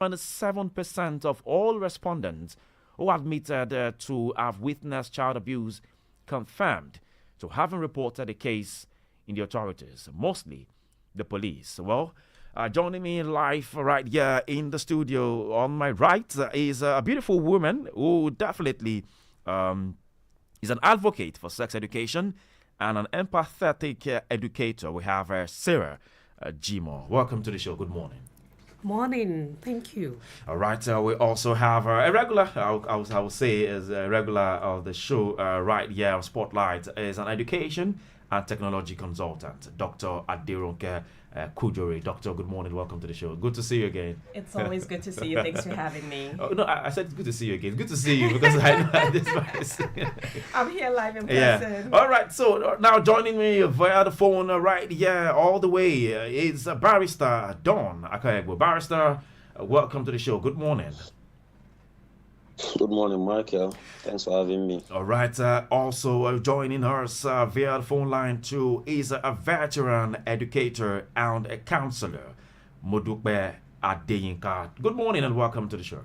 7% of all respondents who admitted to have witnessed child abuse confirmed to having reported the case in the authorities, mostly the police. Well, joining me live right here in the studio on my right is a beautiful woman who definitely is an advocate for sex education and an empathetic educator. We have Sarah Gmo. Welcome to the show. Good morning. Morning, thank you. All right, we also have a regular, I would say, is a regular of the show right here on Spotlight, is an education and technology consultant, Dr. Adironke Kujori. Doctor, good morning, welcome to the show. Good to see you again. It's always good to see you. Thanks for having me. Oh, no, I said it's good to see you again. Good to see you because I know this voice. I'm here live in person. Yeah. All right, so now joining me via the phone right here all the way is Barrister Don Akayegbo. Barrister, welcome to the show. Good morning. Good morning, Michael. Thanks for having me. All right. Also joining us via the phone line too is a veteran educator and a counselor, Modupe Adeyinka. Good morning and welcome to the show.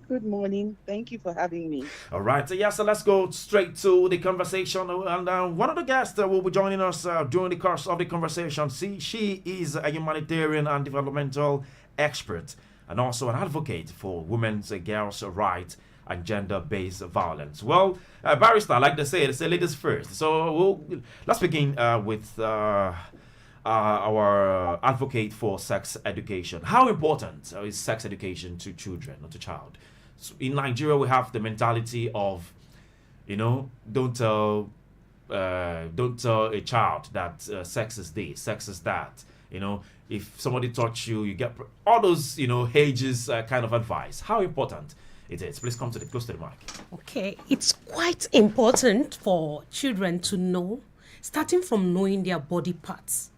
Good morning. Thank you for having me. All right. So let's go straight to the conversation. And one of the guests will be joining us during the course of the conversation. She is a humanitarian and developmental expert, and also an advocate for women's and girls' rights and gender-based violence. Well, Barrister, like they say ladies first. So let's begin with our advocate for sex education. How important is sex education to children or to child? So in Nigeria, we have the mentality of, don't tell a child that sex is this, sex is that. If somebody touch you, you get all those, ages kind of advice. How important it is? Please come close to the mic. Okay, it's quite important for children to know, starting from knowing their body parts.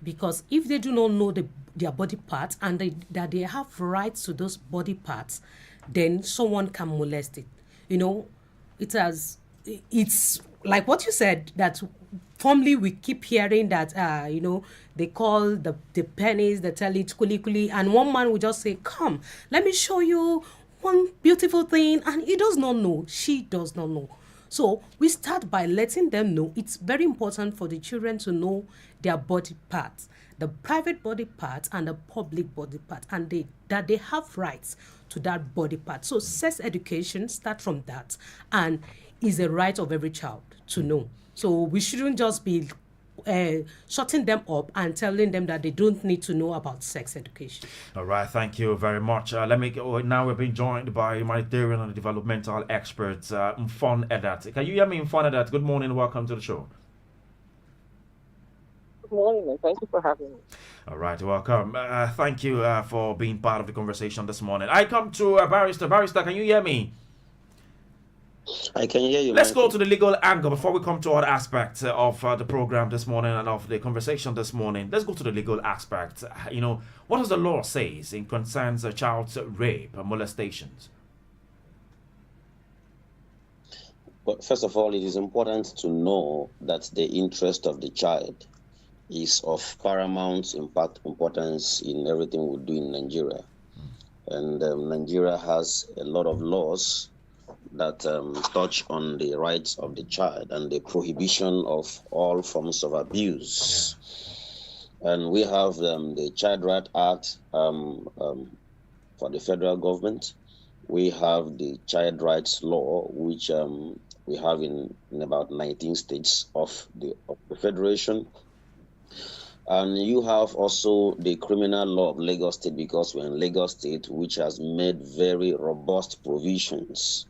Because if they do not know their body parts and that they have rights to those body parts, then someone can molest it. It's like what you said, that formerly we keep hearing that, they call the pennies, they tell it kuli kuli, and one man will just say, come, let me show you one beautiful thing, and he does not know, she does not know. So we start by letting them know. It's very important for the children to know their body parts, the private body parts and the public body part, and that they have rights to that body part. So sex education start from that, and is a right of every child to know. So we shouldn't just be shutting them up and telling them that they don't need to know about sex education. All right, thank you very much. Let me go. Now we're being joined by humanitarian and developmental experts, Mfon Edat. Can you hear me, Mfon Edat? Good morning, welcome to the show. Good morning, and thank you for having me. All right, welcome. Thank you for being part of the conversation this morning. I come to Barrister. Barrister, can you hear me? I can hear you. Let's go to the legal angle before we come to other aspects of the program this morning and of the conversation this morning. Let's go to the legal aspect. What does the law say in concerns child's rape and molestations? But first of all, it is important to know that the interest of the child is of paramount importance in everything we do in Nigeria. And Nigeria has a lot of laws that touch on the rights of the child and the prohibition of all forms of abuse. Yeah. And we have the Child Right Act for the federal government. We have the Child Rights Law, which we have in about 19 states of the federation. And you have also the criminal law of Lagos State, because we're in Lagos State, which has made very robust provisions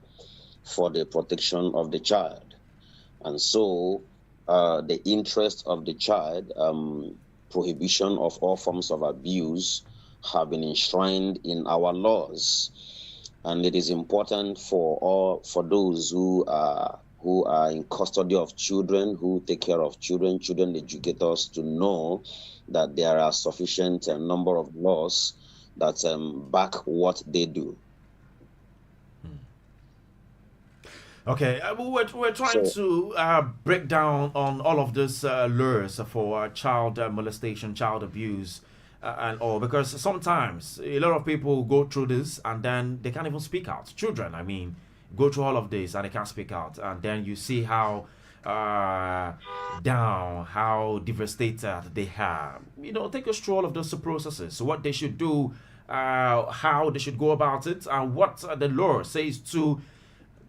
for the protection of the child. And so the interest of the child, prohibition of all forms of abuse, have been enshrined in our laws. And it is important for those who are in custody of children, who take care of children educators, to know that there are sufficient number of laws that back what they do. Okay, we're trying to break down on all of this laws for child molestation, child abuse, and all, because sometimes a lot of people go through this and then they can't even speak out. Children, I mean, go through all of this and they can't speak out, and then you see how down, how devastated they are. Take us through all of those processes. So what they should do, how they should go about it, and what the law says to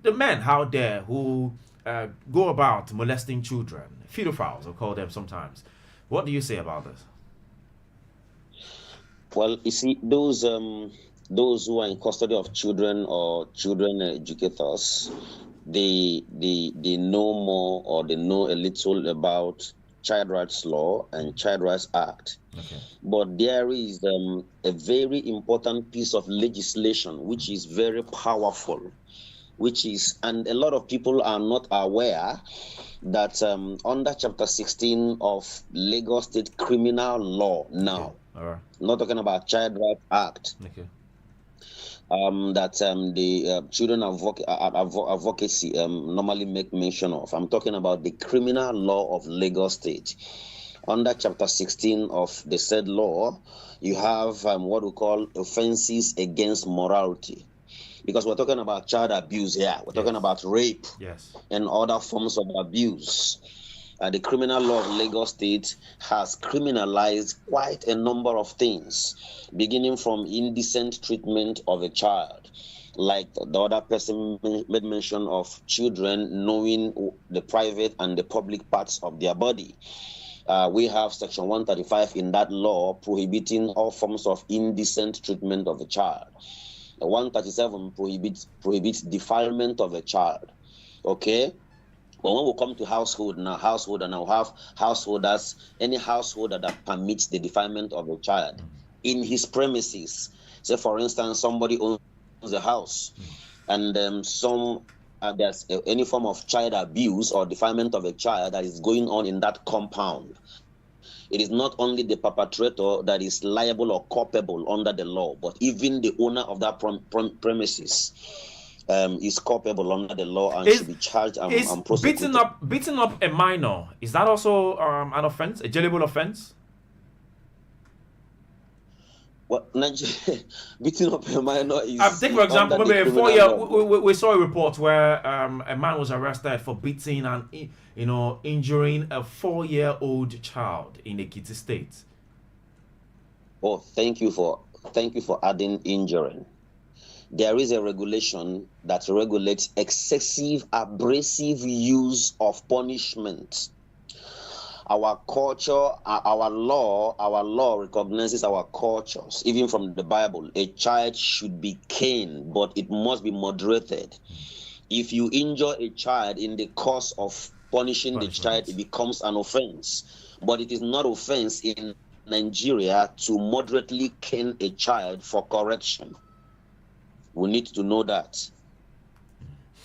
the men out there who go about molesting children, pedophiles, I call them sometimes. What do you say about this? Well, you see, those who are in custody of children or children educators, they know more, or they know a little about child rights law and child rights act. Okay. But there is a very important piece of legislation which is very powerful, and a lot of people are not aware that under Chapter 16 of Lagos State Criminal Law now, Okay. All right. not talking about Child Rights Act, Okay. that the children advocacy normally make mention of. I'm talking about the criminal law of Lagos State. Under Chapter 16 of the said law, you have what we call offenses against morality. Because we're talking about child abuse here. We're talking about rape Yes. and other forms of abuse. The criminal law of Lagos State has criminalized quite a number of things, beginning from indecent treatment of a child, like the other person made mention of children knowing the private and the public parts of their body. We have Section 135 in that law prohibiting all forms of indecent treatment of a child. 137 prohibits defilement of a child. Okay? But when we come to household, and I have householders, any householder that permits the defilement of a child in his premises. Say, for instance, somebody owns a house, and there's any form of child abuse or defilement of a child that is going on in that compound. It is not only the perpetrator that is liable or culpable under the law, but even the owner of that premises is culpable under the law and should be charged and prosecuted. Beating up a minor, is that also an offense, a jailable offense? Well, beating up a minor is. Take for example, maybe a 4 year. We saw a report where a man was arrested for beating and injuring a 4-year-old child in Ekiti State. Oh, thank you for adding injuring. There is a regulation that regulates excessive abrasive use of punishment. Our culture, our law recognizes our cultures, even from the Bible. A child should be caned, but it must be moderated. If you injure a child in the course of punishing the child, it becomes an offense. But it is not offense in Nigeria to moderately cane a child for correction. We need to know that.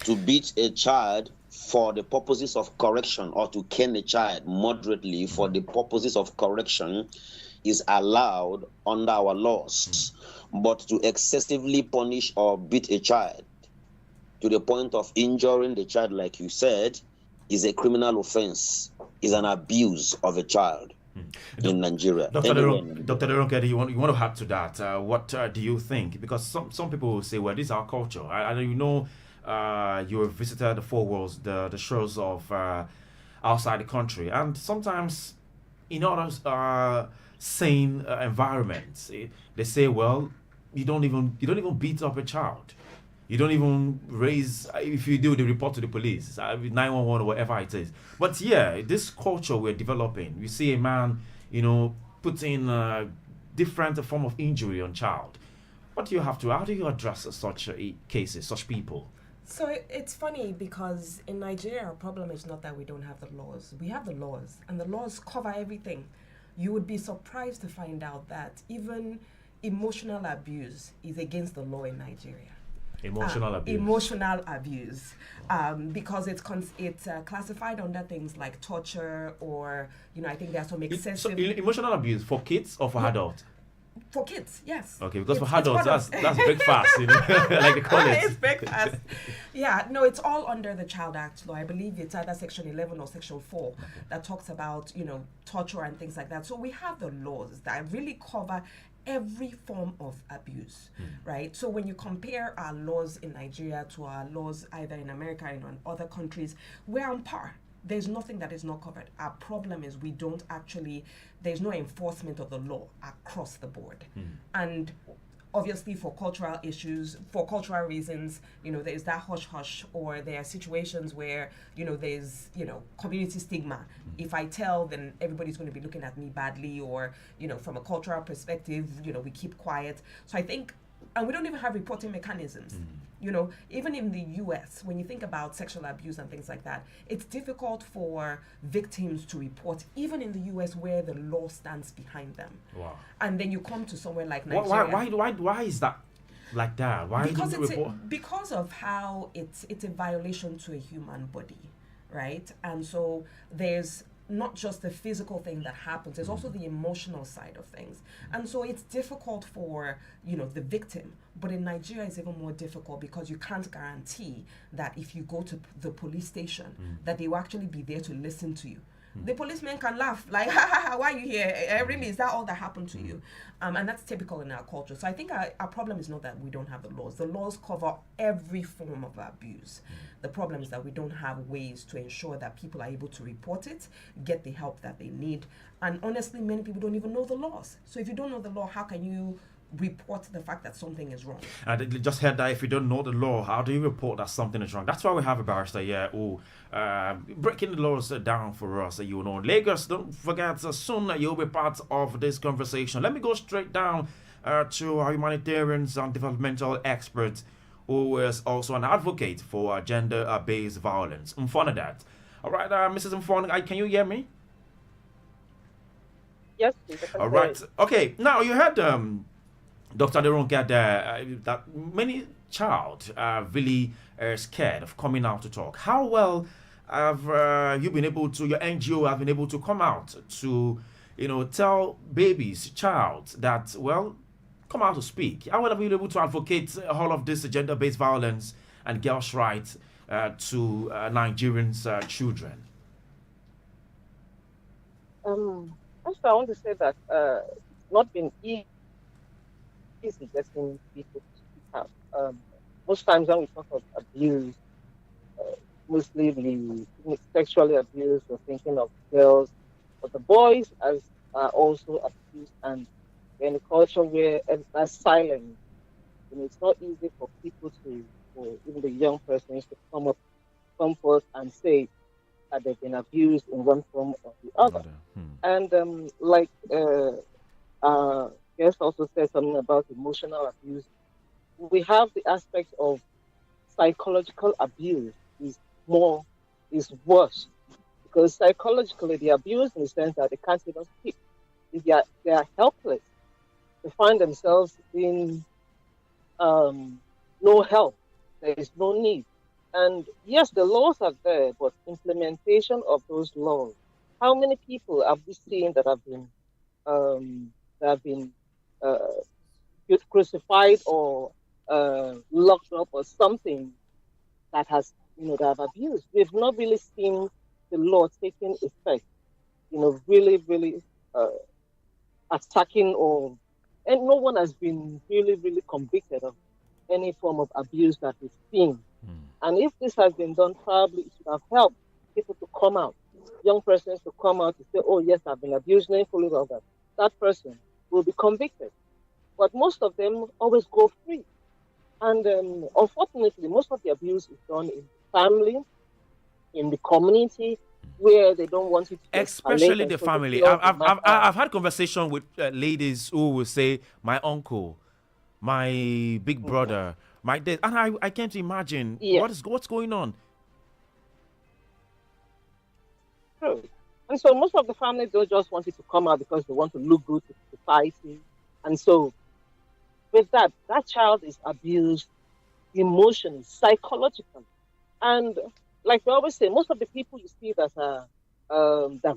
To beat a child for the purposes of correction, or to cane a child moderately for the purposes of correction, is allowed under our laws. But to excessively punish or beat a child to the point of injuring the child, like you said, is a criminal offense, is an abuse of a child in Nigeria. Dr. Leronkedi, you want to add to that? What do you think? Because some people will say, well, this is our culture. You have visited the four walls, the shores of outside the country, and sometimes in other sane environments, they say, well, you don't even beat up a child. You don't even raise, if you do, they report to the police, 911 or whatever it is. But yeah, this culture we're developing, you see a man, putting different form of injury on child. How do you address such cases, such people? So it's funny because in Nigeria, our problem is not that we don't have the laws. We have the laws, and the laws cover everything. You would be surprised to find out that even emotional abuse is against the law in Nigeria. Emotional abuse, because it's classified under things like torture, or I think there's some excessive. So emotional abuse for kids or for adults? For kids, yes. Okay, because It's for adults, part of- that's breakfast, like they call It's it. breakfast. Yeah, no, it's all under the Child Act law. I believe it's either Section 11 or Section 4 that talks about, torture and things like that. So we have the laws that really cover every form of abuse, right? So when you compare our laws in Nigeria to our laws either in America and in other countries, we're on par. There's nothing that is not covered. Our problem is there's no enforcement of the law across the board. And obviously for cultural reasons, there's that hush-hush, or there are situations where, there's, community stigma. If I tell, then everybody's going to be looking at me badly, or, from a cultural perspective, we keep quiet. So I think, and we don't even have reporting mechanisms. Even in the US, when you think about sexual abuse and things like that, it's difficult for victims to report, even in the US where the law stands behind them. Wow. And then you come to somewhere like Nigeria. Why is that like that? Why Because didn't you report? because of how it's a violation to a human body, right? And so there's not just the physical thing that happens, there's also the emotional side of things. And so it's difficult for, the victim. But in Nigeria, it's even more difficult because you can't guarantee that if you go to the police station, that they will actually be there to listen to you. The policeman can laugh, like, ha ha ha, why are you here? Really, is that all that happened to you? And that's typical in our culture. So I think our problem is not that we don't have the laws. The laws cover every form of abuse. The problem is that we don't have ways to ensure that people are able to report it, get the help that they need. And honestly, many people don't even know the laws. So if you don't know the law, how can you report the fact that something is wrong? I just heard that if you don't know the law, how do you report that something is wrong? That's why we have a barrister here who breaking the laws down for us. Lagos, don't forget, soon you'll be part of this conversation. Let me go straight down to our humanitarians and developmental expert who is also an advocate for gender-based violence, Mfonadat. All right, Mrs. Mfonadat, can you hear me? Yes. All right. Okay. Now you heard Dr. Aderonke that many child are really scared of coming out to talk. How well have you been able to, your NGO have been able to come out to, tell babies, child that, well, come out to speak? How well have you been able to advocate all of this gender-based violence and girls' rights to Nigerians' children? First, I want to say that it's not been easy getting people to speak out. Most times when we talk of abuse, mostly the sexually abused, we're thinking of girls, but the boys are also abused, and we're in a culture where that's silent. It's not easy for people for even the young persons to come forth and say that they've been abused in one form or the other. And like guest also said something about emotional abuse. We have the aspect of psychological abuse is worse, because psychologically they abuse in the sense that they can't even speak. They are helpless. They find themselves in no help. There is no need. And yes, the laws are there, but implementation of those laws. How many people have we seen that have been crucified or locked up or something that has that have abused? We've not really seen the law taking effect. Really attacking and no one has been really convicted of any form of abuse that we've seen. And if this has been done, probably it should have helped people to come out, young persons to come out to say, oh yes, I've been abused, fully of that. That person will be convicted. But most of them always go free. And unfortunately, most of the abuse is done in the family, in the community, where they don't want it to especially the family. I've had conversation with ladies who will say, my uncle, my big brother, my dad, and I can't imagine what's going on. True. And so most of the families don't just want it to come out because they want to look good to society. And so with that child is abused emotionally, psychologically. And like we always say, most of the people you see that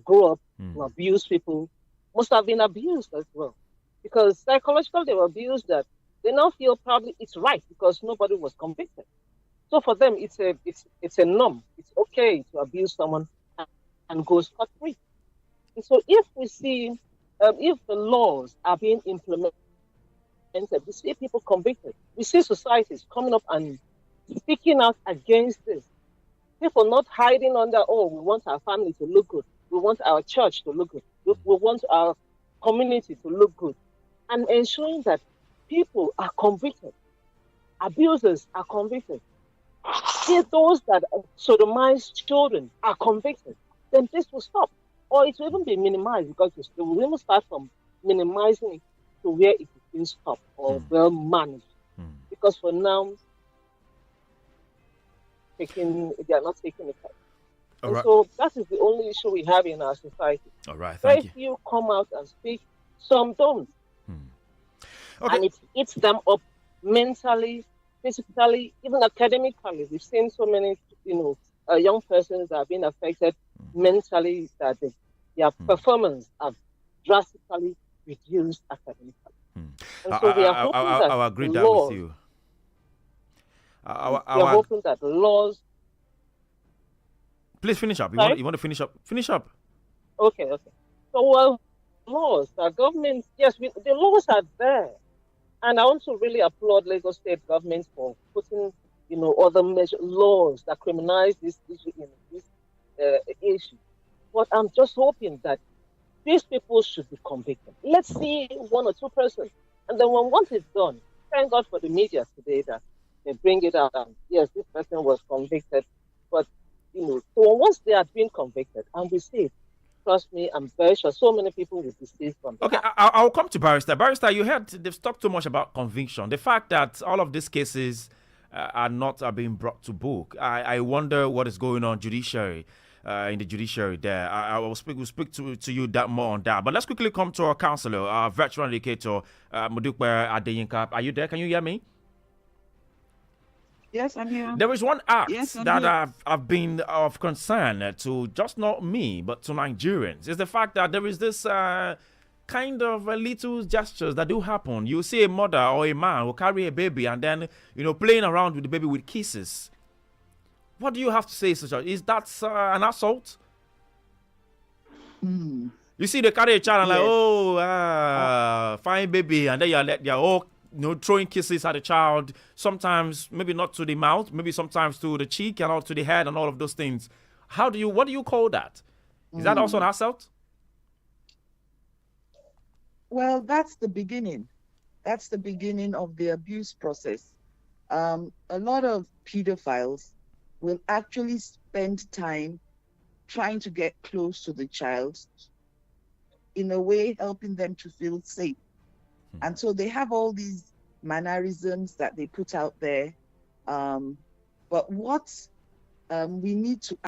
grow up to abuse people must have been abused as well. because psychologically they were abused, that they now feel probably it's right because nobody was convicted. So for them, it's a norm. It's okay to abuse someone and go scot free. And so if we see, if the laws are being implemented, we see people convicted, we see societies coming up and speaking out against this. People not hiding under, oh, we want our family to look good, we want our church to look good, we want our community to look good, and ensuring that people are convicted, abusers are convicted, if those that sodomize children are convicted, then this will stop. Or it will even be minimized, because we will even start from minimizing it to where it is being stopped or well managed. Because for now, they are not taking effect. And so that is the only issue we have in our society. All right, thank you. Very few come out and speak, some don't. Okay. And it eats them up mentally, physically, even academically. We've seen so many, young persons that have been affected mentally, that their performance have drastically reduced academically. And so we are hoping that I'll agree that with you. we are hoping that the laws. Please finish up. You want to finish up? Finish up. Okay. So laws, the government, yes, the laws are there. And I also really applaud Lagos State government for putting, other laws that criminalize this issue. But I'm just hoping that these people should be convicted. Let's see one or two persons. And then once it's done, thank God for the media today that they bring it out. And yes, this person was convicted. But, so once they are being convicted and we see it, trust me, I'm very sure so many people will be saved from that. Okay, I'll come to Barrister. Barrister, you heard they've talked too much about conviction. The fact that all of these cases are being brought to book. I wonder what is going on in the judiciary there. I will speak to you that more on that. But let's quickly come to our counselor, our veteran educator, Modupe Adeyinka. Are you there? Can you hear me? Yes, I'm here. There is one act that I've been of concern to just not me, but to Nigerians. Is the fact that there is this kind of little gestures that do happen. You see a mother or a man will carry a baby and then, playing around with the baby with kisses. What do you have to say, Sister? Is that an assault? You see, they carry a child and fine baby, and then you're all throwing kisses at the child, sometimes maybe not to the mouth, maybe sometimes to the cheek and all to the head and all of those things. What do you call that? Is that also an assault? Well, that's the beginning. That's the beginning of the abuse process. A lot of pedophiles will actually spend time trying to get close to the child, in a way helping them to feel safe. And so they have all these mannerisms that they put out there. But what we need to